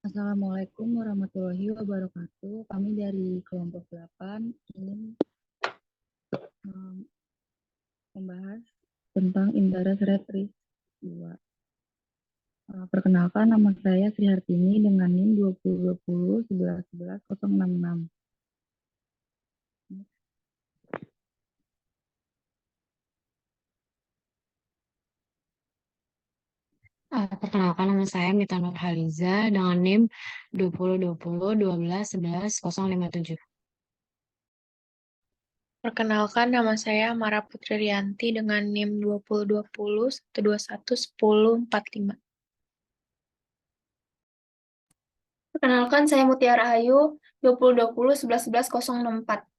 Assalamualaikum warahmatullahi wabarakatuh. Kami dari kelompok 8 ingin membahas tentang Indaras Retris 2. Perkenalkan, nama saya Sri Hartini dengan NIM 2020 11 11 066. Perkenalkan, nama saya Mita Nurhaliza dengan NIM 2020 12 11 057. Perkenalkan, nama saya Mara Putri Rianti dengan NIM 2020 121 1045. Perkenalkan, saya Mutiara Ayu 2020 11 11 064.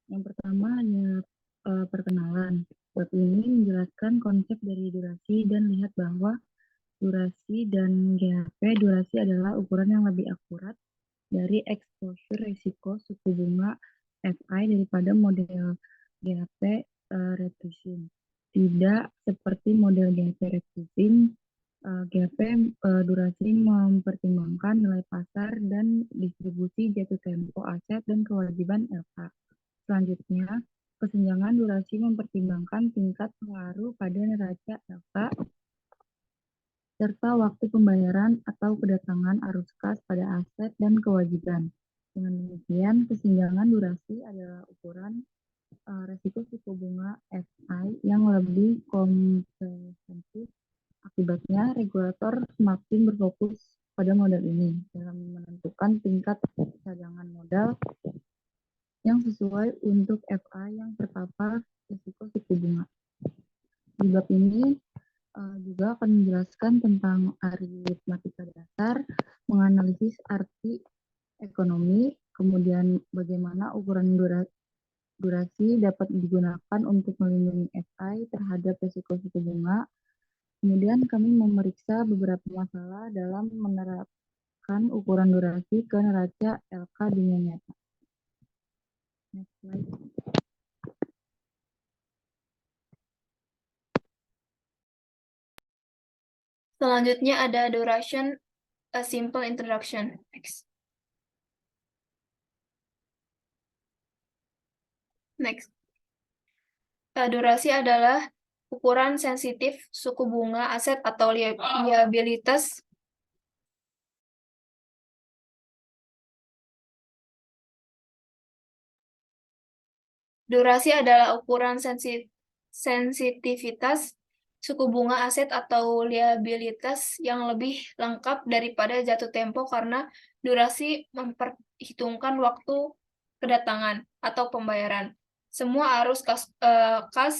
Yang pertama hanya perkenalan. Bab ini menjelaskan konsep dari durasi dan lihat bahwa durasi dan GHP. Durasi adalah ukuran yang lebih akurat dari exposure risiko suku bunga FI daripada model GHP retracing. Tidak seperti model GHP retracing, GHP durasi mempertimbangkan nilai pasar dan distribusi jatuh tempo aset dan kewajiban LK. Selanjutnya, kesenjangan durasi mempertimbangkan tingkat pengaruh pada neraca LK serta waktu pembayaran atau kedatangan arus kas pada aset dan kewajiban. Dengan demikian, kesenjangan durasi adalah ukuran resiko suku bunga FI yang lebih komprehensif. Akibatnya, regulator semakin berfokus pada model ini dalam menentukan tingkat cadangan modal yang sesuai untuk FI yang terpapar risiko suku bunga. Di bab ini juga akan menjelaskan tentang aritmatika dasar, menganalisis arti ekonomi, kemudian bagaimana ukuran durasi dapat digunakan untuk melindungi FI terhadap risiko suku bunga. Kemudian kami memeriksa beberapa masalah dalam menerapkan ukuran durasi ke neraca LK dunia nyata. Next slide. Selanjutnya ada duration, a simple introduction. Next. Durasi adalah ukuran sensitif suku bunga aset atau liabilitas Durasi adalah ukuran sensitivitas suku bunga aset atau liabilitas yang lebih lengkap daripada jatuh tempo karena durasi memperhitungkan waktu kedatangan atau pembayaran. Semua arus kas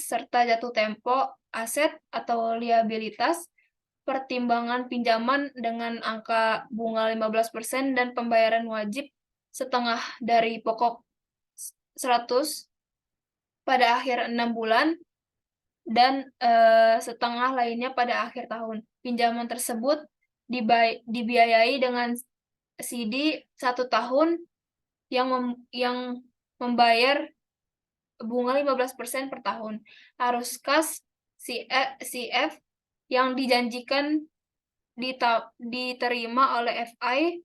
serta jatuh tempo aset atau liabilitas, pertimbangan pinjaman dengan angka bunga 15% dan pembayaran wajib setengah dari pokok 100 pada akhir 6 bulan dan setengah lainnya pada akhir tahun. Pinjaman tersebut dibiayai dengan CD 1 tahun yang membayar bunga 15% per tahun. Arus kas CF yang dijanjikan diterima oleh FI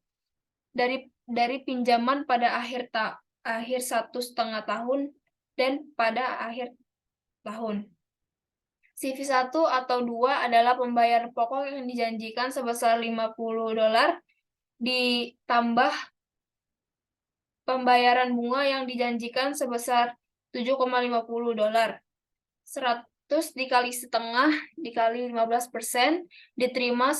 dari pinjaman pada akhir 1,5 tahun dan pada akhir tahun. CV1 atau 2 adalah pembayaran pokok yang dijanjikan sebesar $50 ditambah pembayaran bunga yang dijanjikan sebesar $7,50. terus dikali setengah, dikali 15%, diterima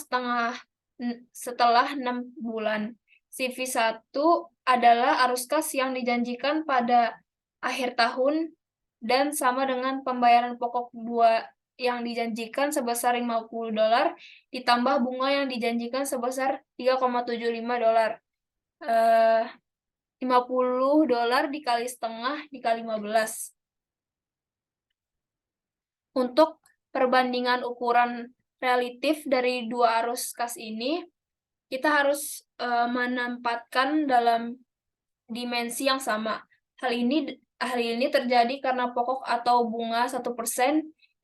setelah 6 bulan. CV1 adalah arus kas yang dijanjikan pada akhir tahun dan sama dengan pembayaran pokok yang dijanjikan sebesar $50 ditambah bunga yang dijanjikan sebesar $3,75. $50 dikali setengah dikali 15. Untuk perbandingan ukuran relatif dari dua arus kas ini, kita harus menempatkan dalam dimensi yang sama. Hal ini terjadi karena pokok atau bunga 1%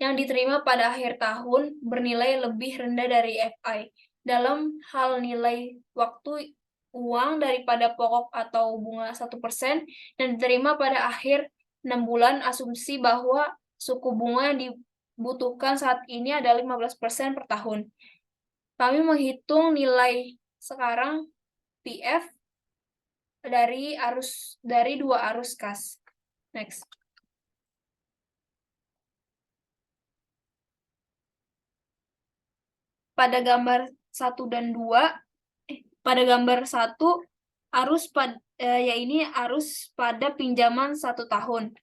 yang diterima pada akhir tahun bernilai lebih rendah dari FI. Dalam hal nilai waktu uang daripada pokok atau bunga 1% yang diterima pada akhir 6 bulan, asumsi bahwa suku bunga yang dibutuhkan saat ini adalah 15% per tahun. Kami menghitung nilai sekarang PF dari dua arus kas. Next. Pada gambar 1 dan 2, pada gambar 1 ini arus pada pinjaman 1 tahun.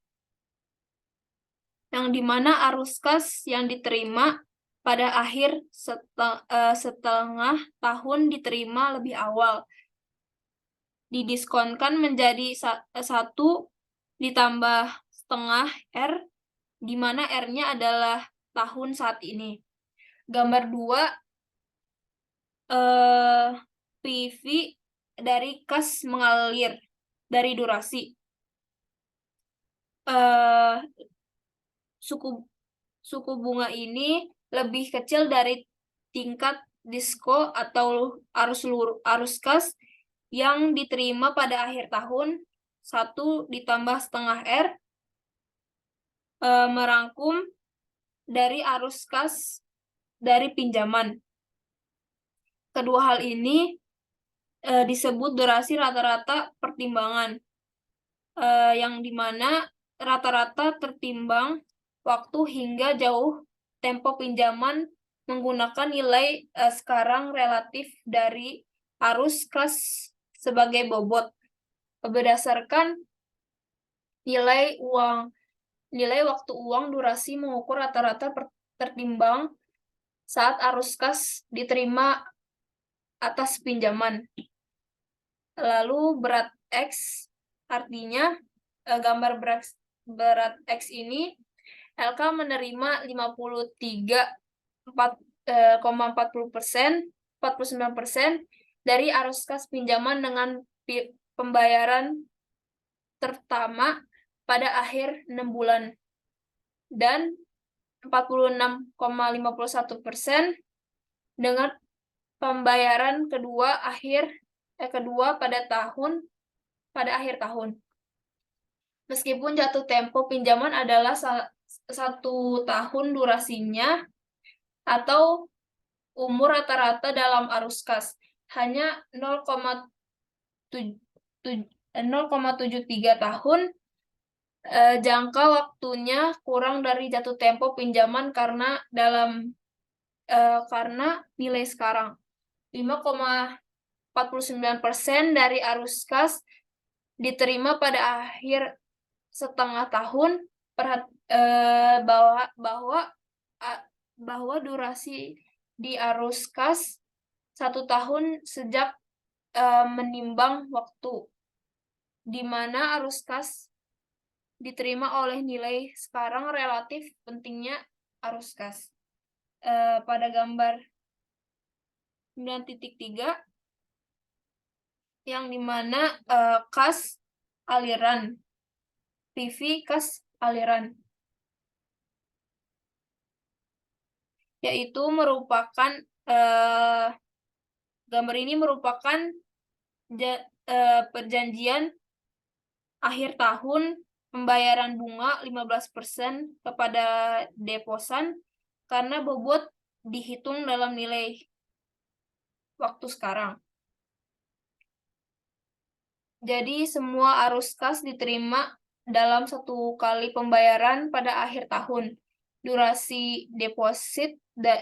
Yang dimana arus kas yang diterima pada akhir setengah tahun diterima lebih awal. Didiskonkan menjadi 1 ditambah setengah R, di mana R-nya adalah tahun saat ini. Gambar 2, PV dari kas mengalir dari durasi. Suku bunga ini lebih kecil dari tingkat disko atau arus kas yang diterima pada akhir tahun. 1 ditambah setengah R merangkum dari arus kas dari pinjaman. Kedua hal ini disebut durasi rata-rata pertimbangan, yang dimana rata-rata tertimbang waktu hingga jauh tempo pinjaman menggunakan nilai sekarang relatif dari arus kas sebagai bobot. Berdasarkan nilai waktu uang durasi mengukur rata-rata tertimbang saat arus kas diterima atas pinjaman. Lalu berat X, artinya gambar berat X ini LK menerima 53,49% dari arus kas pinjaman dengan pembayaran pertama pada akhir 6 bulan dan 46,51% dengan pembayaran kedua pada akhir tahun. Meskipun jatuh tempo pinjaman adalah 1 tahun durasinya atau umur rata-rata dalam arus kas hanya 0,73 tahun, jangka waktunya kurang dari jatuh tempo pinjaman karena nilai sekarang 5,49% dari arus kas diterima pada akhir setengah tahun, bahwa durasi di arus kas 1 tahun sejak menimbang waktu, di mana arus kas diterima oleh nilai sekarang relatif pentingnya arus kas. Pada gambar 9.3 yang dimana kas aliran, PV kas aliran, yaitu merupakan gambar ini merupakan perjanjian akhir tahun pembayaran bunga 15% kepada deposan karena bobot dihitung dalam nilai waktu sekarang. Jadi semua arus kas diterima dalam 1 kali pembayaran pada akhir tahun, durasi deposit.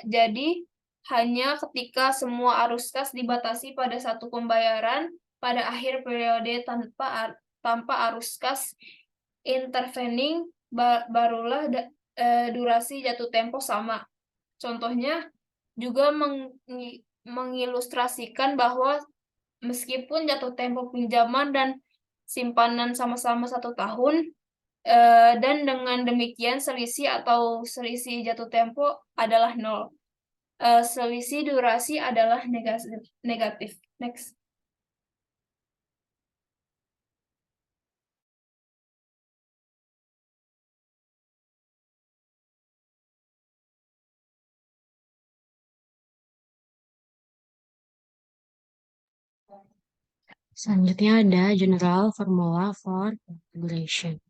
Jadi hanya ketika semua arus kas dibatasi pada satu pembayaran pada akhir periode tanpa arus kas intervening barulah durasi jatuh tempo sama. Contohnya juga mengilustrasikan bahwa meskipun jatuh tempo pinjaman dan simpanan sama-sama 1 tahun, dan dengan demikian selisih jatuh tempo adalah 0. Selisih durasi adalah negatif. Next. Selanjutnya ada General Formula for Duration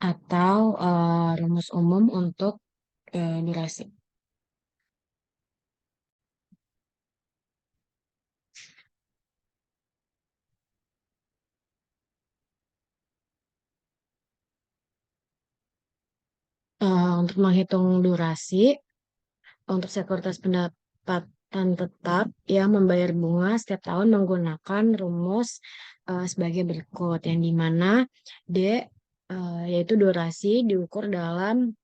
atau rumus umum untuk durasi. Untuk menghitung durasi, untuk sekuritas pendapatan tetap yang membayar bunga setiap tahun menggunakan rumus sebagai berikut, yang dimana D yaitu durasi diukur dalam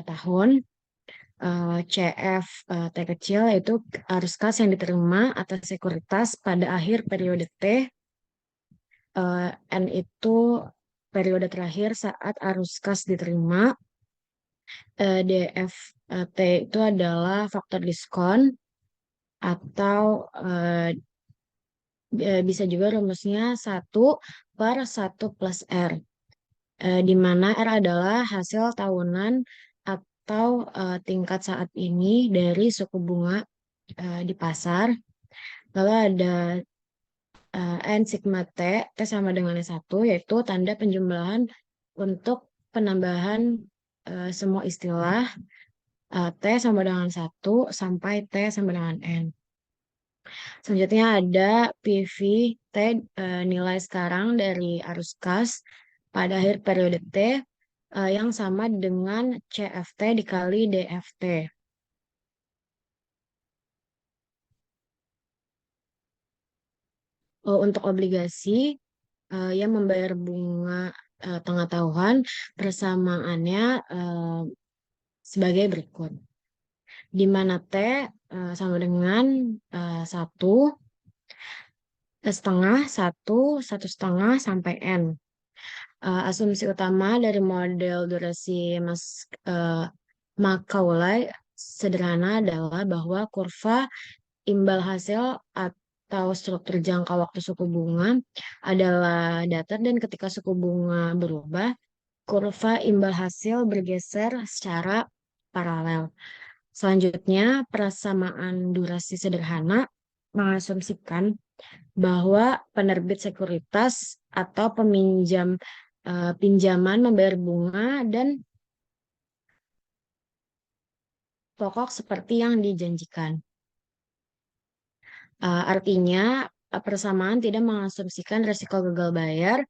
tahun, CF T kecil yaitu arus kas yang diterima atas sekuritas pada akhir periode T, N itu periode terakhir saat arus kas diterima, DFT itu adalah faktor diskon atau bisa juga rumusnya 1/1 + R, di mana R adalah hasil tahunan atau tingkat saat ini dari suku bunga di pasar. Lalu ada N sigma T, T sama dengan S1, yaitu tanda penjumlahan untuk penambahan semua istilah T sama dengan 1 sampai T sama dengan N. Selanjutnya ada PV T, nilai sekarang dari arus kas pada akhir periode T yang sama dengan CFT dikali DFT. Untuk obligasi yang membayar bunga tengah tahunan, persamaannya sebagai berikut. Di mana T sama dengan 1 setengah, 1 sampai N. Asumsi utama dari model durasi Macaulay sederhana adalah bahwa kurva imbal hasil atau struktur jangka waktu suku bunga adalah datar, dan ketika suku bunga berubah, kurva imbal hasil bergeser secara paralel. Selanjutnya, persamaan durasi sederhana mengasumsikan bahwa penerbit sekuritas atau peminjam pinjaman membayar bunga dan pokok seperti yang dijanjikan. Artinya, persamaan tidak mengasumsikan risiko gagal bayar.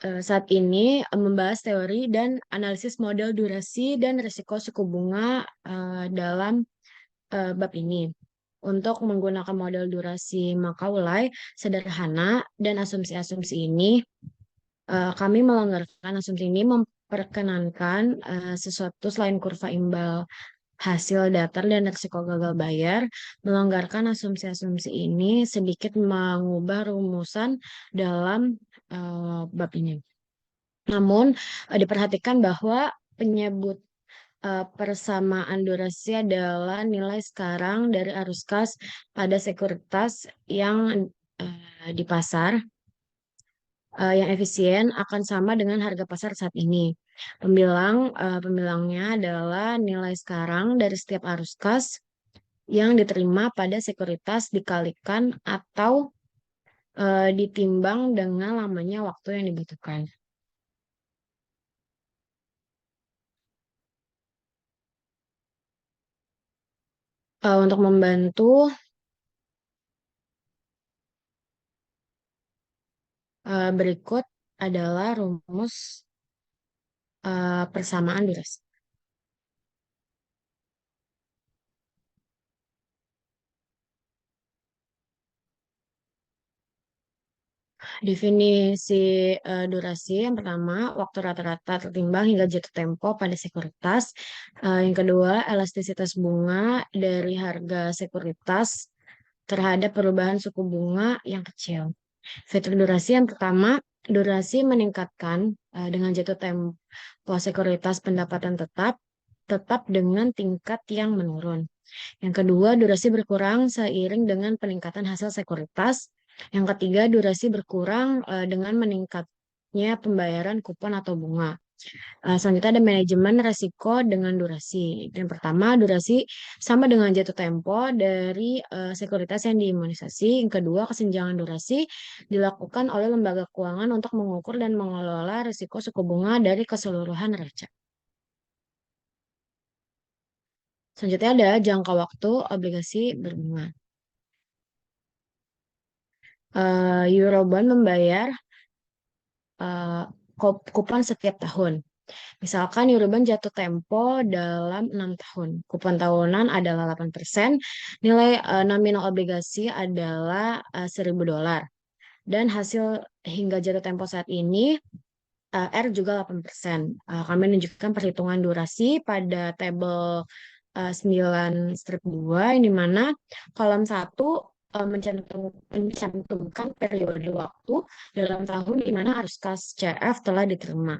Saat ini membahas teori dan analisis model durasi dan risiko suku bunga dalam bab ini. Untuk menggunakan model durasi Macaulay sederhana dan asumsi-asumsi ini, kami melonggarkan asumsi ini memperkenankan sesuatu selain kurva imbal hasil datar dan risiko gagal bayar. Melonggarkan asumsi-asumsi ini sedikit mengubah rumusan dalam bab ini. Namun, diperhatikan bahwa penyebut persamaan durasi adalah nilai sekarang dari arus kas pada sekuritas yang di pasar yang efisien akan sama dengan harga pasar saat ini. Pembilangnya adalah nilai sekarang dari setiap arus kas yang diterima pada sekuritas dikalikan atau ditimbang dengan lamanya waktu yang dibutuhkan. Untuk membantu berikut adalah rumus persamaan durasi. Definisi durasi yang pertama, waktu rata-rata tertimbang hingga jatuh tempo pada sekuritas. Yang kedua, elastisitas bunga dari harga sekuritas terhadap perubahan suku bunga yang kecil. Fitur durasi yang pertama, durasi meningkatkan dengan jatuh tempo sekuritas pendapatan tetap dengan tingkat yang menurun. Yang kedua, durasi berkurang seiring dengan peningkatan hasil sekuritas. Yang ketiga, durasi berkurang dengan meningkatnya pembayaran kupon atau bunga. Selanjutnya ada manajemen resiko dengan durasi. Yang pertama, durasi sama dengan jatuh tempo dari sekuritas yang diimunisasi. Yang kedua, kesenjangan durasi dilakukan oleh lembaga keuangan untuk mengukur dan mengelola risiko suku bunga dari keseluruhan neraca. Selanjutnya ada jangka waktu obligasi berbunga. Eurobond membayar uh, kupon setiap tahun. Misalkan Eurobond jatuh tempo dalam 6 tahun. Kupon tahunan adalah 8%, nilai nominal obligasi adalah $1.000. Dan hasil hingga jatuh tempo saat ini, R juga 8%. Kami menunjukkan perhitungan durasi pada tabel 9 strip 2, di mana kolom 1 mencantumkan periode waktu dalam tahun di mana arus kas CF telah diterima.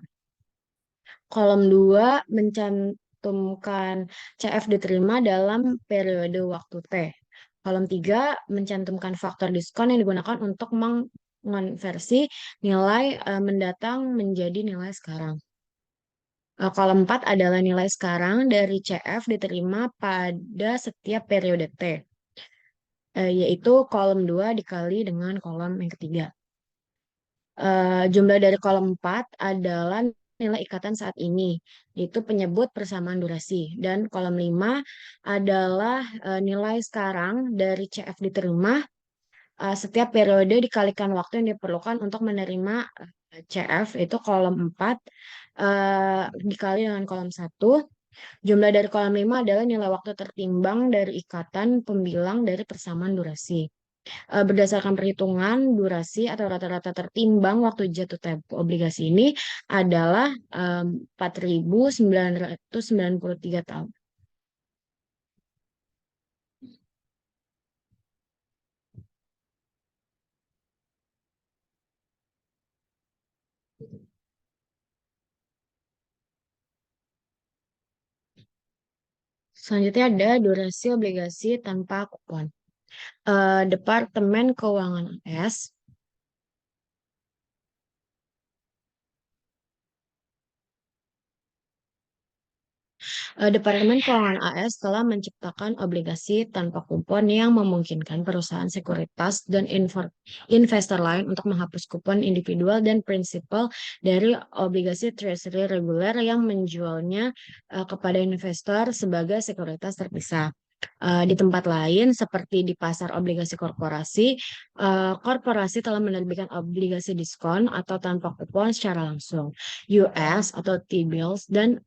Kolom 2 mencantumkan CF diterima dalam periode waktu T. Kolom 3 mencantumkan faktor diskon yang digunakan untuk mengonversi nilai mendatang menjadi nilai sekarang. Kolom 4 adalah nilai sekarang dari CF diterima pada setiap periode T, yaitu kolom 2 dikali dengan kolom yang ketiga. Jumlah dari kolom 4 adalah nilai ikatan saat ini, yaitu penyebut persamaan durasi. Dan kolom 5 adalah nilai sekarang dari CF diterima setiap periode dikalikan waktu yang diperlukan untuk menerima CF, itu kolom 4 dikali dengan kolom 1. Jumlah dari kolom 5 adalah nilai waktu tertimbang dari ikatan pembilang dari persamaan durasi. Berdasarkan perhitungan durasi atau rata-rata tertimbang waktu jatuh tempo obligasi ini adalah 4.993 tahun. Selanjutnya ada durasi obligasi tanpa kupon. Departemen Keuangan AS Departemen Keuangan AS telah menciptakan obligasi tanpa kupon yang memungkinkan perusahaan sekuritas dan investor lain untuk menghapus kupon individual dan prinsipal dari obligasi treasury reguler yang menjualnya kepada investor sebagai sekuritas terpisah. Di tempat lain, seperti di pasar obligasi korporasi, korporasi telah menerbitkan obligasi diskon atau tanpa kupon secara langsung, US atau T-bills, dan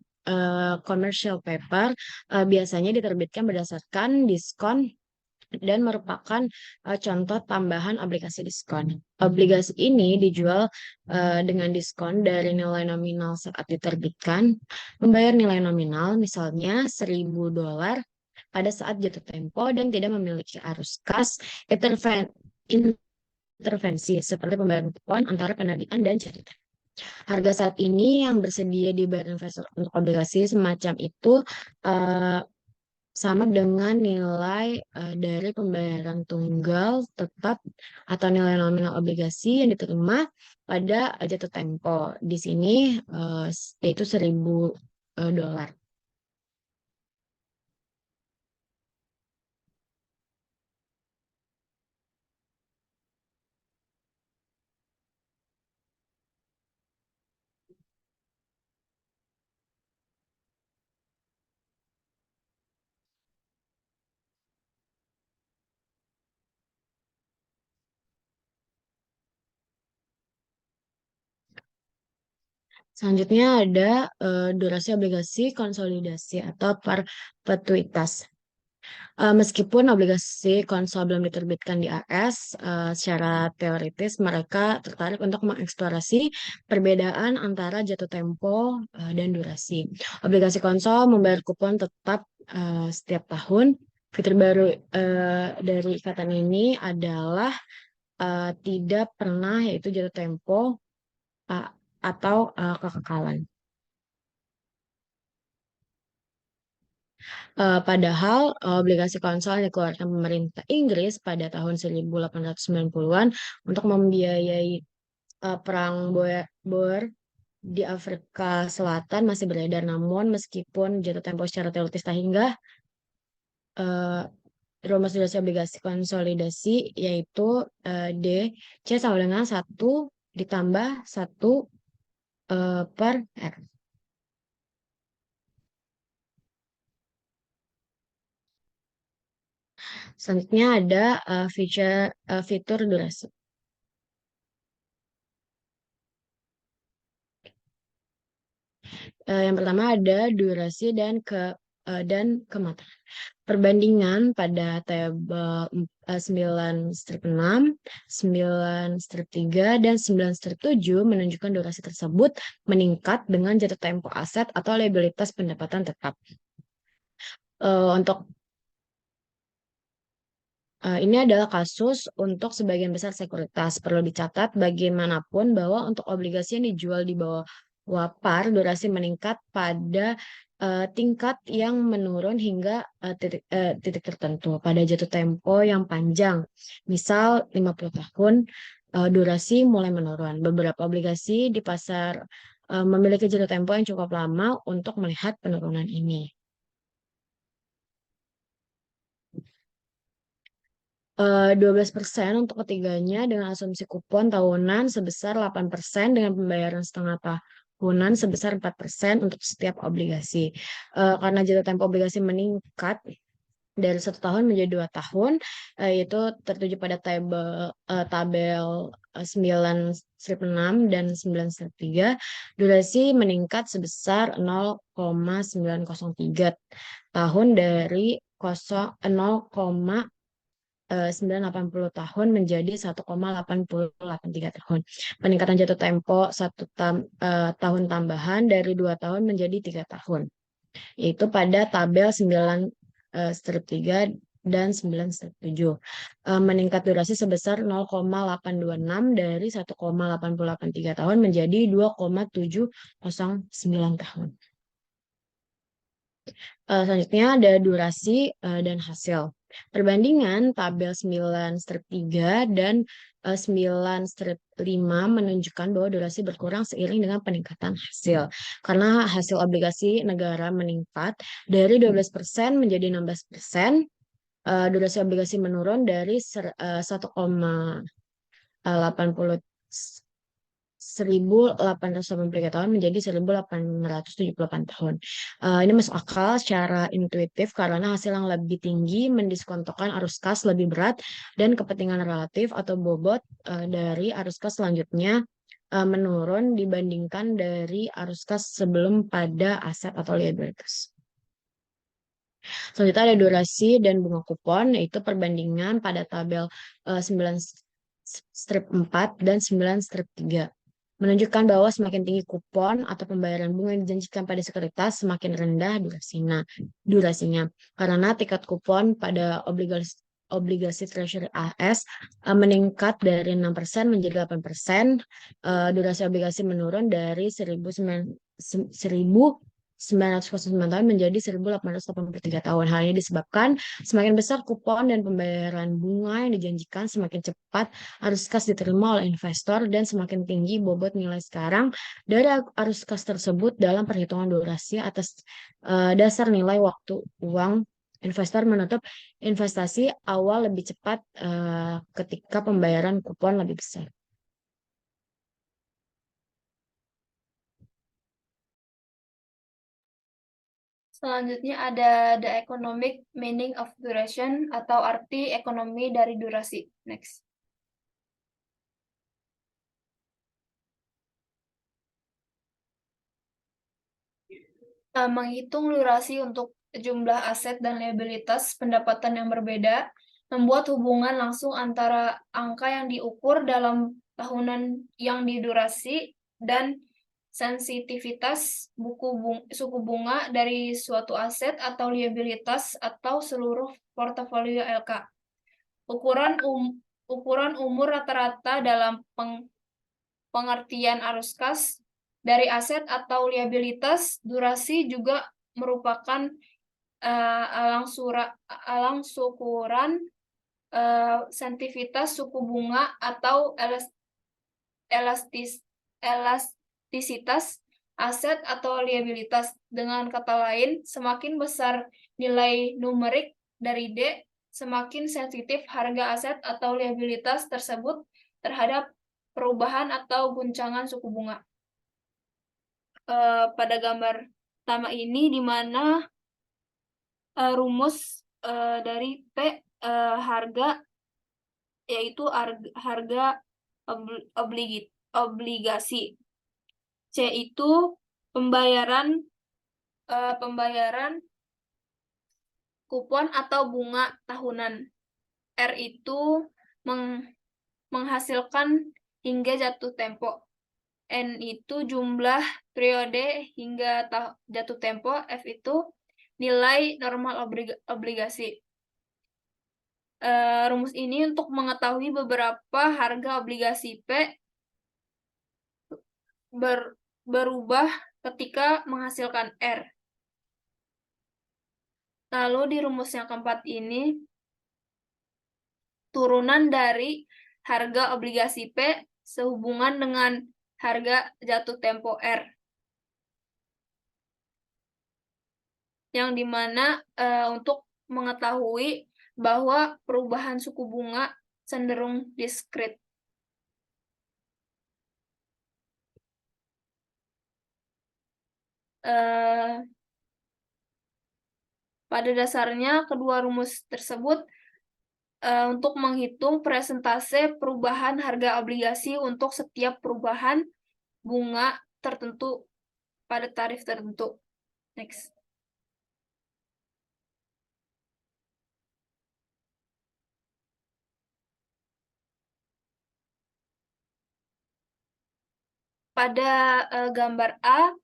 commercial paper biasanya diterbitkan berdasarkan diskon dan merupakan contoh tambahan obligasi diskon. Obligasi ini dijual dengan diskon dari nilai nominal saat diterbitkan, membayar nilai nominal misalnya $1.000 pada saat jatuh tempo dan tidak memiliki arus kas intervensi seperti pembayaran kupon antara penerbitan dan jatuh tempo. Harga saat ini yang bersedia dibayar investor untuk obligasi semacam itu uh, sama dengan nilai dari pembayaran tunggal tetap atau nilai nominal obligasi yang diterima pada jatuh tempo. Di sini yaitu $1.000. Selanjutnya ada durasi obligasi konsolidasi atau perpetuitas. Meskipun obligasi konsol belum diterbitkan di AS, secara teoritis mereka tertarik untuk mengeksplorasi perbedaan antara jatuh tempo dan durasi. Obligasi konsol membayar kupon tetap setiap tahun. Fitur baru dari ikatan ini adalah tidak pernah yaitu jatuh tempo uh, atau kekekalan. Padahal obligasi konsol yang dikeluarkan pemerintah Inggris pada tahun 1890-an untuk membiayai perang Boer di Afrika Selatan masih beredar. Namun meskipun jatuh tempo secara teoritis tak hingga uh, rumus durasi obligasi konsolidasi yaitu D C sama dengan 1 ditambah 1 per R. Selanjutnya ada fitur durasi. Yang pertama ada durasi dan kematangan. Perbandingan pada tabel 9/6, 9/3, dan 9/7 menunjukkan durasi tersebut meningkat dengan jatuh tempo aset atau liabilitas pendapatan tetap. Untuk ini adalah kasus untuk sebagian besar sekuritas. Perlu dicatat bagaimanapun bahwa untuk obligasi yang dijual di bawah par, durasi meningkat pada tingkat yang menurun hingga titik tertentu pada jatuh tempo yang panjang. Misal 50 tahun, durasi mulai menurun. Beberapa obligasi di pasar memiliki jatuh tempo yang cukup lama untuk melihat penurunan ini. 12% untuk ketiganya dengan asumsi kupon tahunan sebesar 8% dengan pembayaran setengah tahunan sebesar 4% untuk setiap obligasi. Karena jatuh tempo obligasi meningkat dari 1 tahun menjadi 2 tahun, itu tertuju pada tabel 9/6 dan 9/3, durasi meningkat sebesar 0,903 tahun dari 0,980 tahun menjadi 1,8083 tahun. Peningkatan jatuh tempo 1 tahun tambahan dari 2 tahun menjadi 3 tahun. Yaitu pada tabel 9/3 dan 9/7. Meningkat durasi sebesar 0,826 dari 1,8083 tahun menjadi 2,709 tahun. Selanjutnya ada durasi dan hasil. Perbandingan tabel 9/3 dan 9/5 menunjukkan bahwa durasi berkurang seiring dengan peningkatan hasil. Karena hasil obligasi negara meningkat dari 12% menjadi 16%, durasi obligasi menurun dari 1,883 tahun menjadi 1.878 tahun. Ini masuk akal secara intuitif karena hasil yang lebih tinggi mendiskontokan arus kas lebih berat dan kepentingan relatif atau bobot dari arus kas selanjutnya menurun dibandingkan dari arus kas sebelum pada aset atau liabilitas. Selanjutnya ada durasi dan bunga kupon, yaitu perbandingan pada tabel 9/4 dan 9/3. Menunjukkan bahwa semakin tinggi kupon atau pembayaran bunga yang dijanjikan pada sekuritas, semakin rendah durasinya. Karena tingkat kupon pada obligasi Treasury AS meningkat dari 6% menjadi 8%, durasi obligasi menurun dari 1.909 tahun menjadi 1.883 tahun. Hal ini disebabkan semakin besar kupon dan pembayaran bunga yang dijanjikan, semakin cepat arus kas diterima oleh investor dan semakin tinggi bobot nilai sekarang dari arus kas tersebut dalam perhitungan durasi atas dasar nilai waktu uang. Investor menutup investasi awal lebih cepat ketika pembayaran kupon lebih besar. Selanjutnya ada the economic meaning of duration atau arti ekonomi dari durasi. Next. Menghitung durasi untuk jumlah aset dan liabilitas pendapatan yang berbeda, membuat hubungan langsung antara angka yang diukur dalam tahunan yang didurasi dan sensitivitas suku bunga dari suatu aset atau liabilitas atau seluruh portofolio LK. Ukuran umur rata-rata dalam pengertian arus kas dari aset atau liabilitas durasi juga merupakan alang syukuran sensitivitas suku bunga atau elastisitas aset atau liabilitas. Dengan kata lain, semakin besar nilai numerik dari D, semakin sensitif harga aset atau liabilitas tersebut terhadap perubahan atau guncangan suku bunga. Pada gambar pertama ini, di mana rumus dari P harga, yaitu harga obligasi. C itu pembayaran kupon atau bunga tahunan. R itu menghasilkan hingga jatuh tempo. N itu jumlah periode hingga jatuh tempo. F itu nilai normal obligasi. Rumus ini untuk mengetahui beberapa harga obligasi P berubah ketika menghasilkan R. Lalu di rumus yang keempat ini, turunan dari harga obligasi P sehubungan dengan harga jatuh tempo R. Yang dimana untuk mengetahui bahwa perubahan suku bunga cenderung diskrit. Pada dasarnya, kedua rumus tersebut untuk menghitung persentase perubahan harga obligasi untuk setiap perubahan bunga tertentu pada tarif tertentu. Next. Pada gambar A,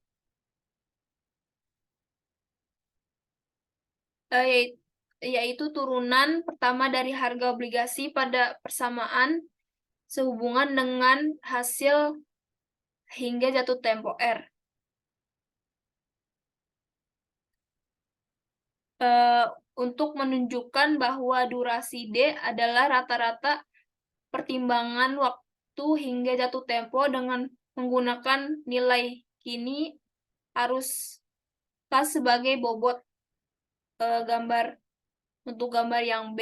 yaitu turunan pertama dari harga obligasi pada persamaan sehubungan dengan hasil hingga jatuh tempo R. Untuk menunjukkan bahwa durasi D adalah rata-rata pertimbangan waktu hingga jatuh tempo dengan menggunakan nilai kini arus kas sebagai bobot. Untuk gambar yang B,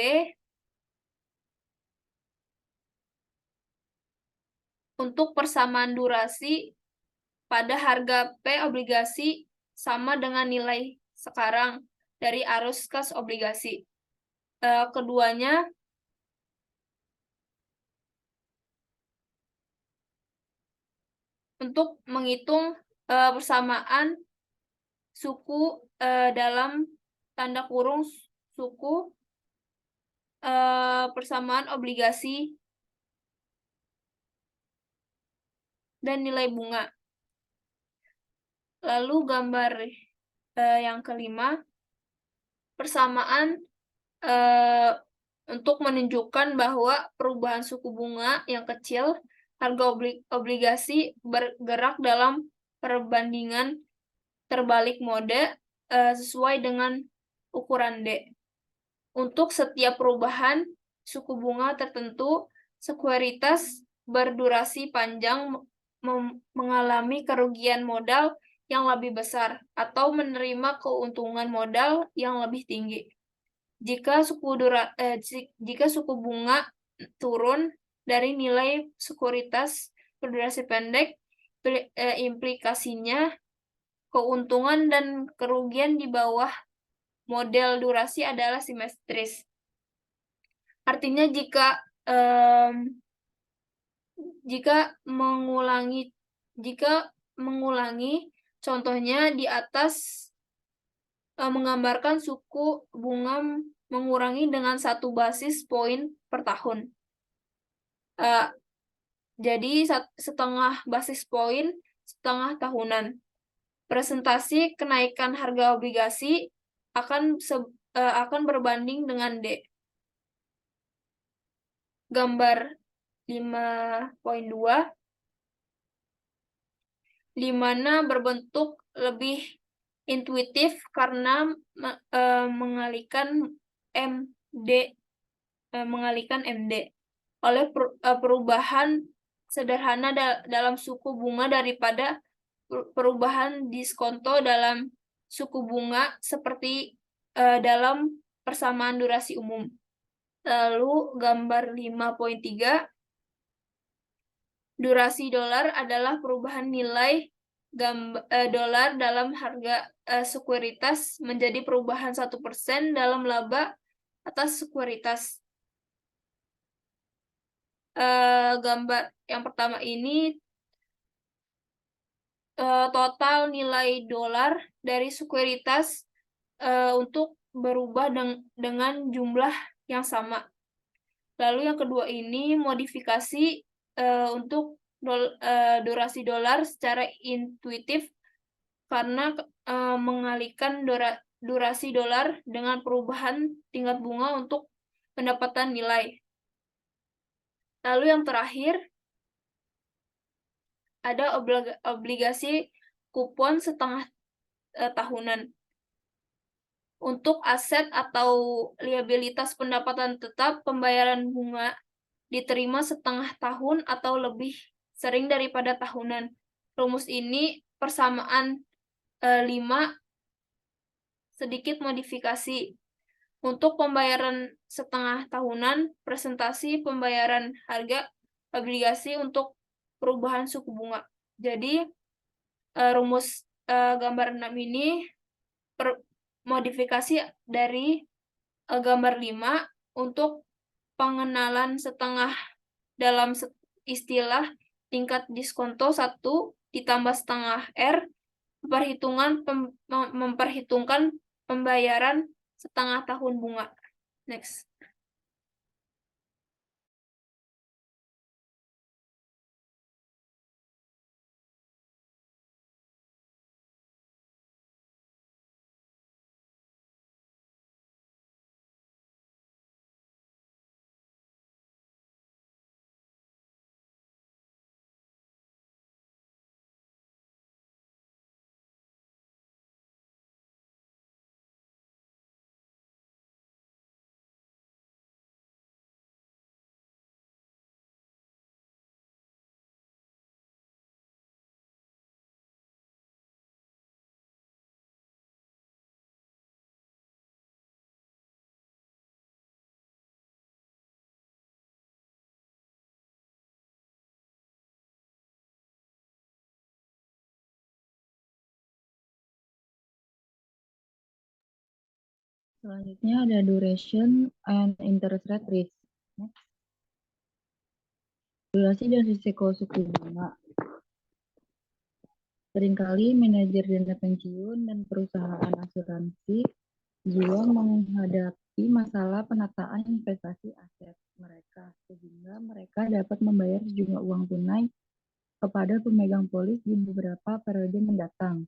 untuk persamaan durasi pada harga P obligasi sama dengan nilai sekarang dari arus kas obligasi. Keduanya untuk menghitung persamaan suku dalam tanda kurung suku persamaan obligasi dan nilai bunga. Lalu gambar yang kelima, persamaan untuk menunjukkan bahwa perubahan suku bunga yang kecil, harga obligasi bergerak dalam perbandingan terbalik mode sesuai dengan ukuran D. Untuk setiap perubahan suku bunga tertentu, sekuritas berdurasi panjang mengalami kerugian modal yang lebih besar atau menerima keuntungan modal yang lebih tinggi. Jika suku bunga turun dari nilai sekuritas berdurasi pendek, implikasinya keuntungan dan kerugian di bawah model durasi adalah simetris. Artinya jika mengulangi contohnya di atas menggambarkan suku bunga mengurangi dengan 1 basis poin per tahun. Jadi setengah basis poin setengah tahunan. Presentasi kenaikan harga obligasi akan berbanding dengan D. Gambar 5.2, di mana berbentuk lebih intuitif karena mengalihkan MD oleh perubahan sederhana dalam suku bunga daripada perubahan diskonto dalam suku bunga seperti dalam persamaan durasi umum. Lalu gambar 5.3, durasi dolar adalah perubahan nilai dolar dalam harga sekuritas menjadi perubahan 1% dalam laba atas sekuritas. Gambar yang pertama ini total nilai dolar dari sekuritas untuk berubah dengan jumlah yang sama. Lalu yang kedua ini modifikasi untuk durasi dolar secara intuitif karena mengalihkan durasi dolar dengan perubahan tingkat bunga untuk pendapatan nilai. Lalu yang terakhir ada obligasi kupon setengah tahunan. Untuk aset atau liabilitas pendapatan tetap, pembayaran bunga diterima setengah tahun atau lebih sering daripada tahunan. Rumus ini persamaan 5 sedikit modifikasi. Untuk pembayaran setengah tahunan, presentasi pembayaran harga obligasi untuk perubahan suku bunga. Jadi rumus gambar 6 ini modifikasi dari gambar 5 untuk pengenalan setengah dalam istilah tingkat diskonto 1 ditambah setengah R, memperhitungkan pembayaran setengah tahun bunga. Next. Selanjutnya ada duration and interest rate risk. Next. Durasi dan risiko suku bunga. Seringkali manajer dana pensiun dan perusahaan asuransi juga menghadapi masalah penataan investasi aset mereka, sehingga mereka dapat membayar sejumlah uang tunai kepada pemegang polis di beberapa periode mendatang.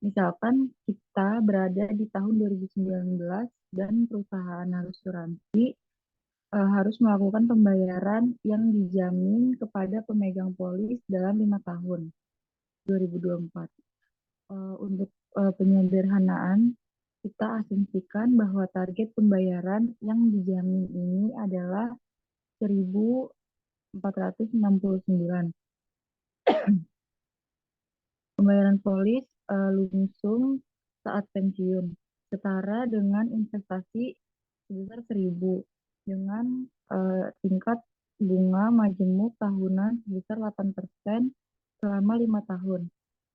Misalkan kita berada di tahun 2019 dan perusahaan asuransi harus melakukan pembayaran yang dijamin kepada pemegang polis dalam 5 tahun, 2024. Untuk penyederhanaan, kita asumsikan bahwa target pembayaran yang dijamin ini adalah 1.469. Pembayaran polis langsung saat pensiun setara dengan investasi sebesar 1.000 dengan tingkat bunga majemuk tahunan sebesar 8% selama 5 tahun.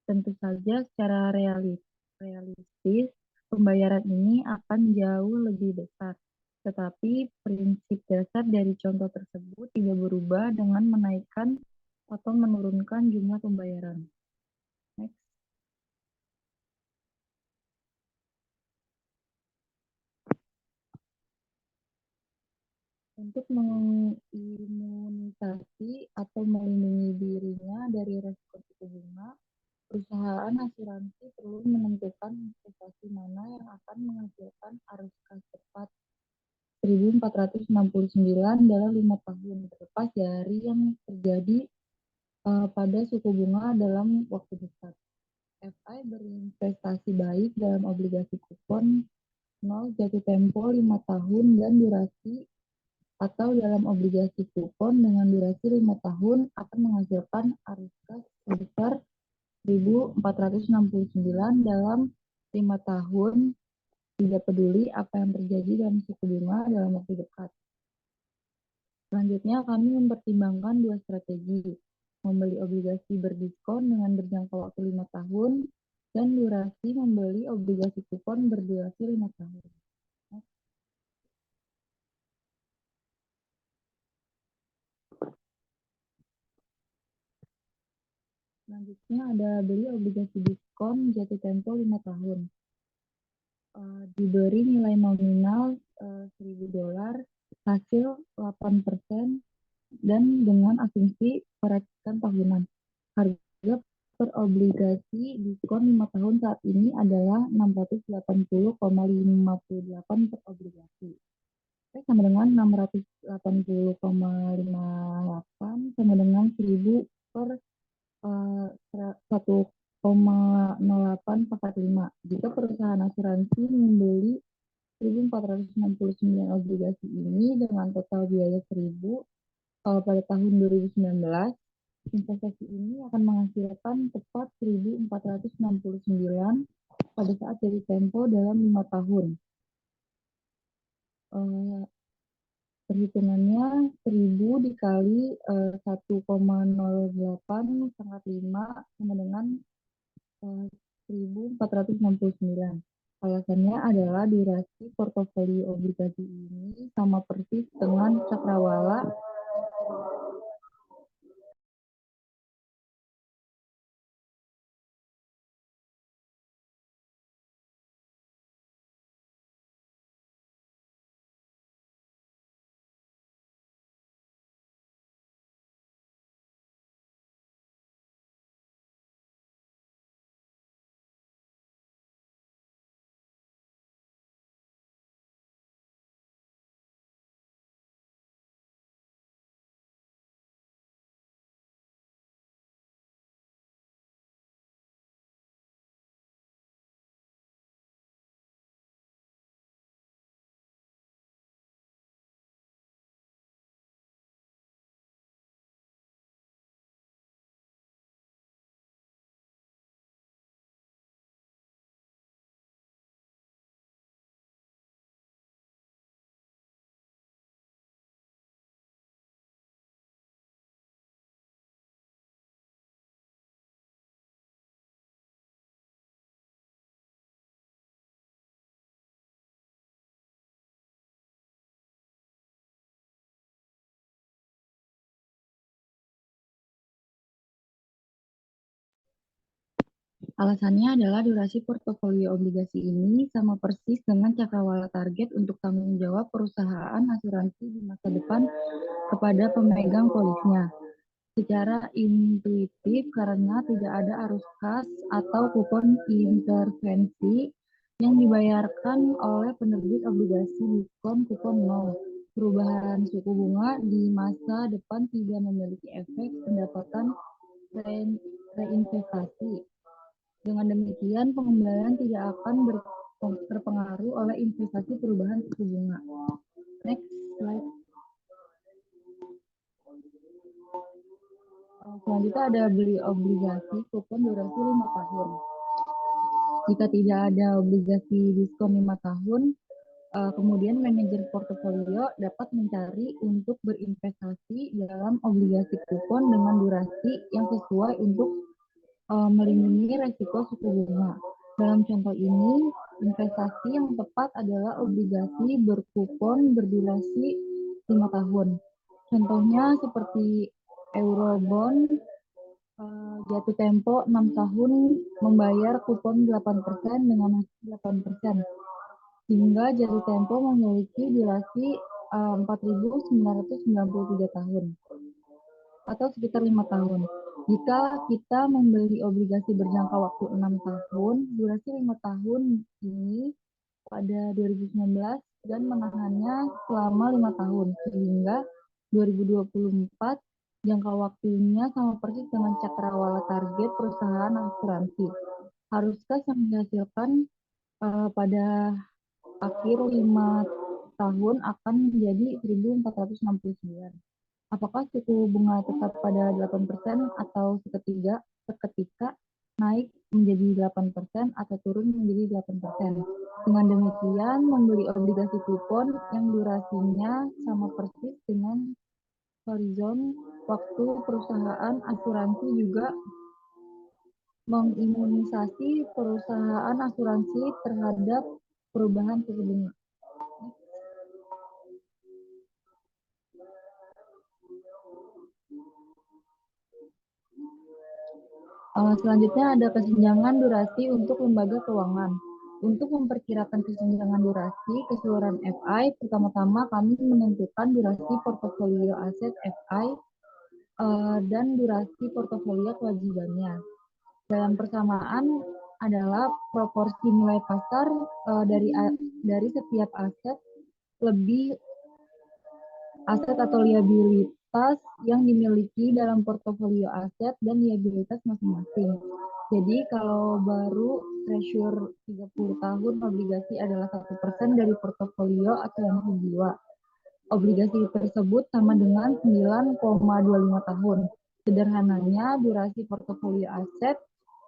Tentu saja secara realistis pembayaran ini akan jauh lebih besar, tetapi prinsip dasar dari contoh tersebut tidak berubah dengan menaikkan atau menurunkan jumlah pembayaran. Next. Untuk mengimunisasi atau melindungi dirinya dari resiko suku bunga, perusahaan asuransi perlu menentukan investasi mana yang akan menghasilkan arus kas cepat 1.469 dalam 5 tahun, terlepas dari yang terjadi pada suku bunga dalam waktu dekat. FI berinvestasi baik dalam obligasi kupon 0 jatuh tempo 5 tahun dan durasi atau dalam obligasi kupon dengan durasi 5 tahun akan menghasilkan arus kas sebesar 1.469 dalam 5 tahun, tidak peduli apa yang terjadi dalam suku bunga dalam waktu dekat. Selanjutnya, kami mempertimbangkan dua strategi, membeli obligasi berdiskon dengan berjangka waktu 5 tahun, dan durasi membeli obligasi kupon berdurasi 5 tahun. Selanjutnya ada beli obligasi diskon jatuh tempo 5 tahun. Diberi nilai nominal $1.000, hasil 8%, dan dengan asumsi perakitan tahunan. Harga per obligasi diskon 5 tahun saat ini adalah 680,58 per obligasi. Sama dengan 680,58 sama dengan 1.000 per 1,0845. Jika perusahaan asuransi membeli 1.469 obligasi ini dengan total biaya 1.000 pada tahun 2019, investasi ini akan menghasilkan tepat 1.469 pada saat jatuh tempo dalam 5 tahun. Perhitungannya 1.000 dikali 1,08 pangkat 5 sama dengan 1.469. Alasannya adalah durasi portofolio obligasi ini sama persis dengan cakrawala Alasannya adalah durasi portofolio obligasi ini sama persis dengan cakrawala target untuk tanggung jawab perusahaan asuransi di masa depan kepada pemegang polisnya. Secara intuitif, karena tidak ada arus kas atau kupon intervensi yang dibayarkan oleh penerbit obligasi diskon kupon 0, perubahan suku bunga di masa depan tidak memiliki efek pendapatan reinvestasi. Dengan demikian, pengembalian tidak akan terpengaruh oleh investasi perubahan suku bunga. Next slide. Selanjutnya ada beli obligasi kupon durasi 5 tahun. Jika tidak ada obligasi diskon 5 tahun, kemudian manajer portofolio dapat mencari untuk berinvestasi dalam obligasi kupon dengan durasi yang sesuai untuk melindungi resiko suku bunga. Dalam contoh ini, investasi yang tepat adalah obligasi berkupon berdurasi 5 tahun. Contohnya seperti Eurobond, jatuh tempo 6 tahun membayar kupon 8% dengan 8%. Hingga jatuh tempo memiliki durasi 4.993 tahun atau sekitar 5 tahun. Jika kita membeli obligasi berjangka waktu 6 tahun, durasi 5 tahun ini pada 2019 dan menahannya selama 5 tahun, sehingga 2024 jangka waktunya sama persis dengan cakrawala target perusahaan asuransi. Haruskah yang dihasilkan pada akhir 5 tahun akan menjadi 1.469. Apakah suku bunga tetap pada 8% atau seketika naik menjadi 8% atau turun menjadi 8%. Dengan demikian, membeli obligasi kupon yang durasinya sama persis dengan horizon waktu perusahaan asuransi juga mengimunisasi perusahaan asuransi terhadap perubahan suku bunga. Selanjutnya ada kesenjangan durasi untuk lembaga keuangan. Untuk memperkirakan kesenjangan durasi keseluruhan FI, pertama-tama kami menentukan durasi portofolio aset FI dan durasi portofolio kewajibannya. Dalam persamaan adalah proporsi nilai pasar dari setiap aset lebih aset atau liabilitas yang dimiliki dalam portofolio aset dan liabilitas masing-masing. Jadi kalau baru treasure 30 tahun obligasi adalah 1% dari portofolio asuransi jiwa. Obligasi tersebut sama dengan 9,25 tahun. Sederhananya, durasi portofolio aset